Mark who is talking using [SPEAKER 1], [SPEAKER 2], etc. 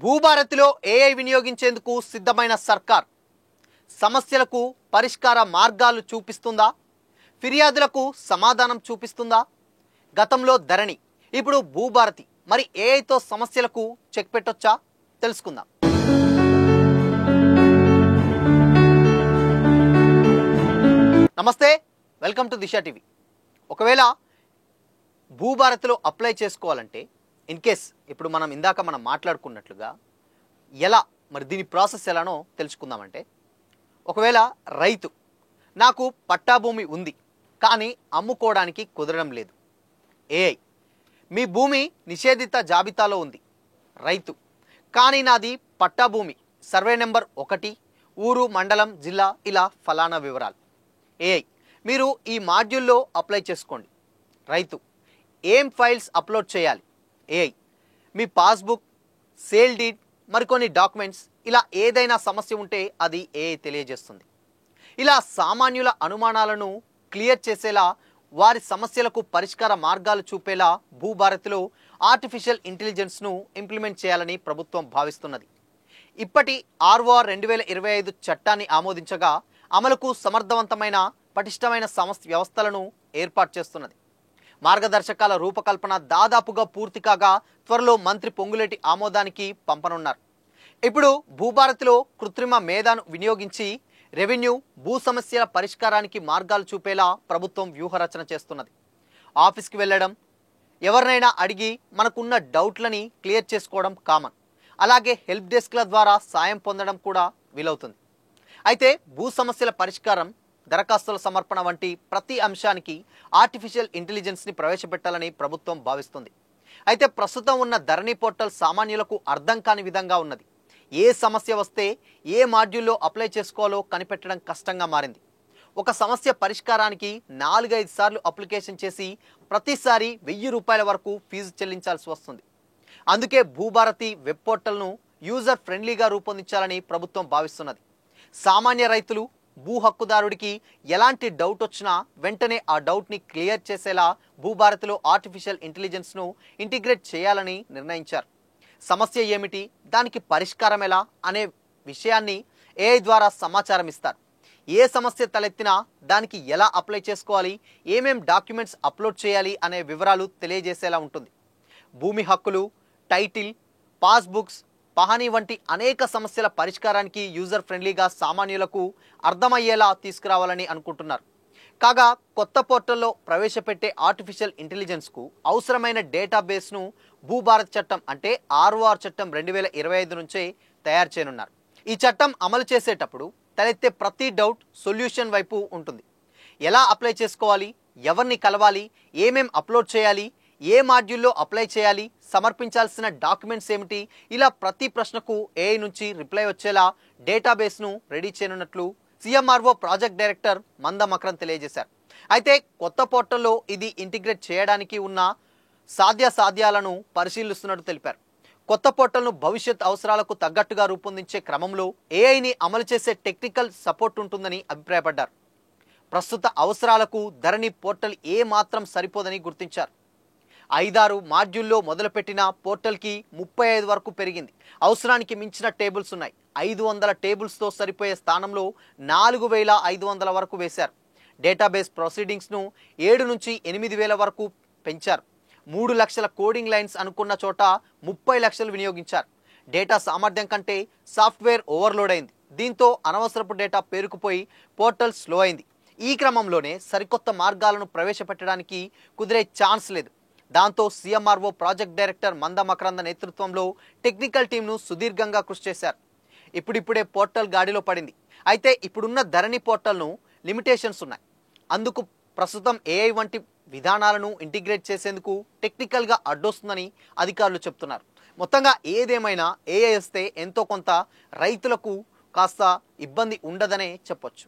[SPEAKER 1] భూభారతిలో AI వినియోగించేందుకు సిద్ధమైన సర్కార్ సమస్యలకు పరిష్కార మార్గాలు చూపిస్తుందా? ఫిర్యాదులకు సమాధానం చూపిస్తుందా? గతంలో ధరణి, ఇప్పుడు భూభారతి. మరి ఏఐతో సమస్యలకు చెక్ పెట్టొచ్చా? తెలుసుకుందాం. నమస్తే, వెల్కమ్ టు దిశ టీవీ. ఒకవేళ భూభారతిలో అప్లై చేసుకోవాలంటే ఇన్ కేస్ ఇప్పుడు మనం మాట్లాడుకున్నట్లుగా ఎలా మరి దీని ప్రాసెస్ ఎలానో తెలుసుకుందామంటే, ఒకవేళ రైతు నాకు పట్టా భూమి ఉంది కానీ అమ్ముకోవడానికి కుదరడం లేదు. ఏఐ మీ భూమి నిషేధిత జాబితాలో ఉంది. రైతు కానీ నాది పట్టా భూమి, సర్వే నెంబర్ 1, ఊరు, మండలం, జిల్లా ఇలా ఫలానా వివరాలు. ఏఐ మీరు ఈ మాడ్యూల్లో అప్లై చేసుకోండి. రైతు ఏం ఫైల్స్ అప్లోడ్ చేయాలి? ఏఐ మీ పాస్బుక్, సేల్ డీడ్, మరికొన్ని డాక్యుమెంట్స్, ఇలా ఏదైనా సమస్య ఉంటే అది ఏఐ తెలియజేస్తుంది. ఇలా సామాన్యుల అనుమానాలను క్లియర్ చేసేలా, వారి సమస్యలకు పరిష్కార మార్గాలు చూపేలా భూభారతిలో ఆర్టిఫిషియల్ ఇంటెలిజెన్స్ను ఇంప్లిమెంట్ చేయాలని ప్రభుత్వం భావిస్తున్నది. ఇప్పటి ఆర్ఓఆర్ 2025 చట్టాన్ని ఆమోదించగా అమలుకు సమర్థవంతమైన పటిష్టమైన వ్యవస్థలను ఏర్పాటు చేస్తున్నది. మార్గదర్శకాల రూపకల్పన దాదాపుగా పూర్తి కాగా త్వరలో మంత్రి పొంగులేటి ఆమోదానికి పంపనున్నారు. ఇప్పుడు భూభారతిలో కృత్రిమ మేధాను వినియోగించి రెవెన్యూ, భూ సమస్యల పరిష్కారానికి మార్గాలు చూపేలా ప్రభుత్వం వ్యూహరచన చేస్తున్నది. ఆఫీస్కి వెళ్ళడం, ఎవరినైనా అడిగి మనకున్న డౌట్లని క్లియర్ చేసుకోవడం కామన్. అలాగే హెల్ప్ డెస్క్ల ద్వారా సాయం పొందడం కూడా వీలవుతుంది. అయితే భూ సమస్యల పరిష్కారం, దరఖాస్తుల సమర్పణ వంటి ప్రతి అంశానికి ఆర్టిఫిషియల్ ఇంటెలిజెన్స్ని ప్రవేశపెట్టాలని ప్రభుత్వం భావిస్తుంది. అయితే ప్రస్తుతం ఉన్న ధరణి పోర్టల్ సామాన్యులకు అర్థం కాని విధంగా ఉన్నది. ఏ సమస్య వస్తే ఏ మాడ్యూల్లో అప్లై చేసుకోవాలో కనిపెట్టడం కష్టంగా మారింది. ఒక సమస్య పరిష్కారానికి 4-5 సార్లు అప్లికేషన్ చేసి ప్రతిసారి 1000 రూపాయల వరకు ఫీజు చెల్లించాల్సి వస్తుంది. అందుకే భూభారతి వెబ్ పోర్టల్ను యూజర్ ఫ్రెండ్లీగా రూపొందించాలని ప్రభుత్వం భావిస్తున్నది. సామాన్య రైతులు, భూ హక్కుదారుడికి ఎలాంటి డౌట్ వచ్చినా వెంటనే ఆ డౌట్ని క్లియర్ చేసేలా భూభారతిలో ఆర్టిఫిషియల్ ఇంటెలిజెన్స్ను ఇంటిగ్రేట్ చేయాలని నిర్ణయించారు. సమస్య ఏమిటి, దానికి పరిష్కారం ఎలా అనే విషయాన్ని ఏఐ ద్వారా సమాచారం ఇస్తారు. ఏ సమస్య తలెత్తినా దానికి ఎలా అప్లై చేసుకోవాలి, ఏమేం డాక్యుమెంట్స్ అప్లోడ్ చేయాలి అనే వివరాలు తెలియజేసేలా ఉంటుంది. భూమి హక్కులు, టైటిల్, పాస్బుక్స్, పహానీ వంటి అనేక సమస్యల పరిష్కారానికి యూజర్ ఫ్రెండ్లీగా సామాన్యులకు అర్థమయ్యేలా తీసుకురావాలని అనుకుంటున్నారు. కాగా కొత్త పోర్టల్లో ప్రవేశపెట్టే ఆర్టిఫిషియల్ ఇంటెలిజెన్స్కు అవసరమైన డేటాబేస్ను భూభారత్ చట్టం అంటే ఆర్ఓఆర్ చట్టం 2025 నుంచే తయారు చేయనున్నారు. ఈ చట్టం అమలు చేసేటప్పుడు తలెత్తే ప్రతి డౌట్ సొల్యూషన్ వైపు ఉంటుంది. ఎలా అప్లై చేసుకోవాలి, ఎవరిని కలవాలి, ఏమేం అప్లోడ్ చేయాలి, ఏ మాడ్యూల్లో అప్లై చేయాలి, సమర్పించాల్సిన డాక్యుమెంట్స్ ఏమిటి, ఇలా ప్రతి ప్రశ్నకు ఏఐ నుంచి రిప్లై వచ్చేలా డేటాబేస్ను రెడీ చేయనున్నట్లు సిఎంఆర్ఓ ప్రాజెక్ట్ డైరెక్టర్ మంద మకరం తెలియజేశారు. అయితే కొత్త పోర్టల్లో ఇది ఇంటిగ్రేట్ చేయడానికి ఉన్న సాధ్యాలను పరిశీలిస్తున్నట్టు తెలిపారు. కొత్త పోర్టల్ను భవిష్యత్ అవసరాలకు తగ్గట్టుగా రూపొందించే క్రమంలో ఏఐని అమలు చేసే టెక్నికల్ సపోర్ట్ ఉంటుందని అభిప్రాయపడ్డారు. ప్రస్తుత అవసరాలకు ధరణి పోర్టల్ ఏ మాత్రం సరిపోదని గుర్తించారు. 5-6 మాడ్యూల్లో మొదలుపెట్టిన పోర్టల్కి 35 వరకు పెరిగింది. అవసరానికి మించిన టేబుల్స్ ఉన్నాయి. 500 టేబుల్స్తో సరిపోయే స్థానంలో 4500 వరకు వేశారు. డేటాబేస్ ప్రొసీడింగ్స్ను 7 నుంచి 8000 వరకు పెంచారు. 3 లక్షల కోడింగ్ లైన్స్ అనుకున్న చోట 30 లక్షలు వినియోగించారు. డేటా సామర్థ్యం కంటే సాఫ్ట్వేర్ ఓవర్లోడ్ అయింది. దీంతో అనవసరపు డేటా పేరుకుపోయి పోర్టల్ స్లో అయింది. ఈ క్రమంలోనే సరికొత్త మార్గాలను ప్రవేశపెట్టడానికి కుదిరే ఛాన్స్ లేదు. దాంతో సిఎంఆర్ఓ ప్రాజెక్ట్ డైరెక్టర్ మంద మకరంద నేతృత్వంలో టెక్నికల్ టీంను సుదీర్ఘంగా కృషి చేశారు. ఇప్పుడిప్పుడే పోర్టల్ గాడిలో పడింది. అయితే ఇప్పుడున్న ధరణి పోర్టల్ను లిమిటేషన్స్ ఉన్నాయి. అందుకు ప్రస్తుతం ఏఐ వంటి విధానాలను ఇంటిగ్రేట్ చేసేందుకు టెక్నికల్గా అడ్డొస్తుందని అధికారులు చెప్తున్నారు. మొత్తంగా ఏదేమైనా ఏఐ వస్తే ఎంతో కొంత రైతులకు కాస్త ఇబ్బంది ఉండదనే చెప్పొచ్చు.